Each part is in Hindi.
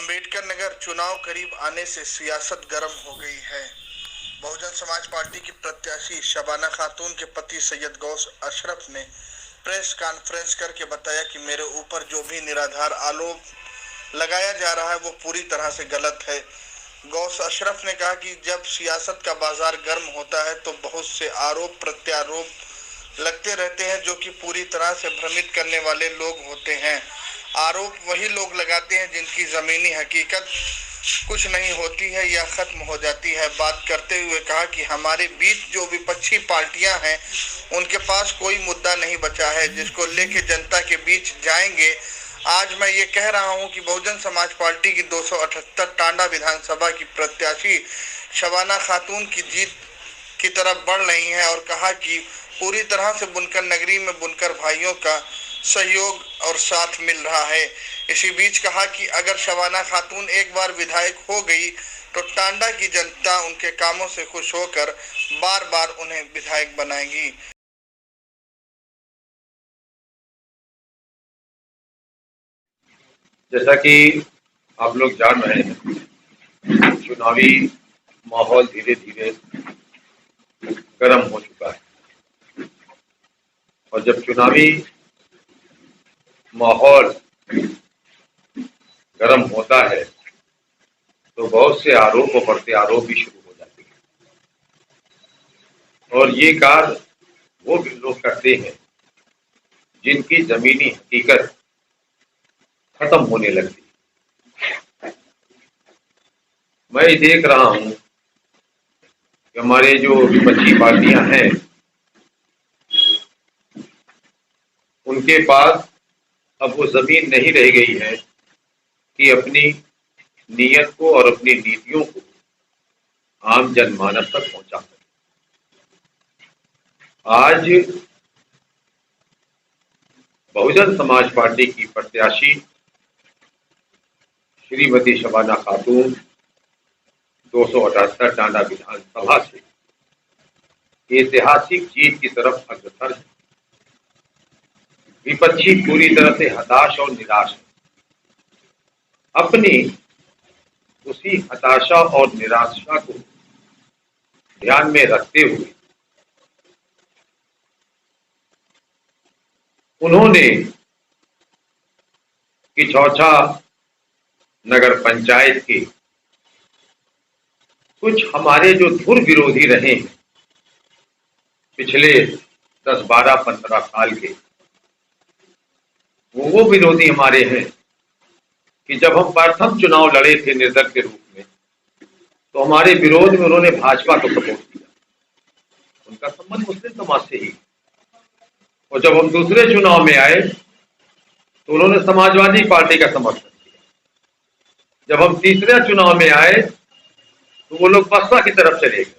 अंबेडकर नगर चुनाव करीब आने से सियासत गर्म हो गई है। बहुजन समाज पार्टी की प्रत्याशी शबाना खातून के पति सैयद गौस अशरफ ने प्रेस कॉन्फ्रेंस करके बताया कि मेरे ऊपर जो भी निराधार आरोप लगाया जा रहा है वो पूरी तरह से गलत है। गौस अशरफ ने कहा कि जब सियासत का बाजार गर्म होता है तो बहुत से आरोप प्रत्यारोप लगते रहते हैं जो कि पूरी तरह से भ्रमित करने वाले लोग होते हैं। आरोप वही लोग लगाते हैं जिनकी ज़मीनी हकीकत कुछ नहीं होती है या ख़त्म हो जाती है। बात करते हुए कहा कि हमारे बीच जो विपक्षी पार्टियां हैं उनके पास कोई मुद्दा नहीं बचा है जिसको लेके जनता के बीच जाएंगे। आज मैं ये कह रहा हूं कि बहुजन समाज पार्टी की 278 टांडा विधानसभा की प्रत्याशी शबाना खातून की जीत की तरफ बढ़ रही हैं और कहा कि पूरी तरह से बुनकर नगरी में बुनकर भाइयों का सहयोग और साथ मिल रहा है। इसी बीच कहा कि अगर शबाना खातून एक बार विधायक हो गई तो टांडा की जनता उनके कामों से खुश होकर बार बार उन्हें विधायक बनाएगी। जैसा कि आप लोग जान रहे हैं, चुनावी माहौल धीरे धीरे गर्म हो चुका है और जब चुनावी माहौल गर्म होता है तो बहुत से आरोप और प्रत्यारोप भी शुरू हो जाते हैं और ये कार्य वो भी लोग करते हैं जिनकी जमीनी हकीकत खत्म होने लगती है। मैं देख रहा हूं कि हमारे जो विपक्षी पार्टियां हैं उनके पास अब वो जमीन नहीं रह गई है कि अपनी नीयत को और अपनी नीतियों को आम जनमानस तक पहुंचा सके। आज बहुजन समाज पार्टी की प्रत्याशी श्रीमती शबाना खातून 278 टांडा विधानसभा से ऐतिहासिक जीत की तरफ अग्रसर है। विपक्षी पूरी तरह से हताश और निराश है। अपनी उसी हताशा और निराशा को ध्यान में रखते हुए उन्होंने किचौछा नगर पंचायत के कुछ हमारे जो धुर विरोधी रहे हैं पिछले 10, 12, 15 साल के, वो विरोधी हमारे हैं कि जब हम प्रथम चुनाव लड़े थे निर्दल के रूप में तो हमारे विरोध में उन्होंने भाजपा को सपोर्ट किया। उनका संबंध मुस्लिम समाज से ही। और जब हम दूसरे चुनाव में आए तो उन्होंने समाजवादी पार्टी का समर्थन किया। जब हम तीसरे चुनाव में आए तो वो लोग बसपा की तरफ चले गए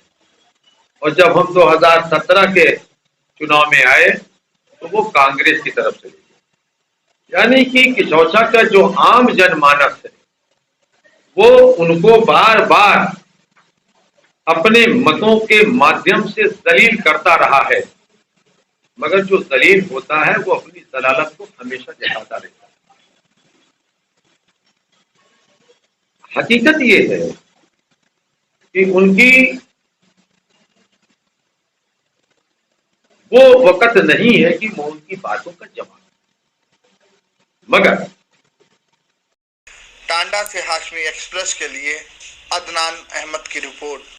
और जब हम 2017 के चुनाव में आए तो वो कांग्रेस की तरफ चले गए। यानी कि किचौछा का जो आम जनमानस है वो उनको बार बार अपने मतों के माध्यम से दलील करता रहा है, मगर जो दलील होता है वो अपनी दलालत को हमेशा जताता रहता है। हकीकत ये है कि उनकी वो वक्त नहीं है कि वो उनकी बातों का जवाब, मगर टांडा से हाशमी एक्सप्रेस के लिए अदनान अहमद की रिपोर्ट।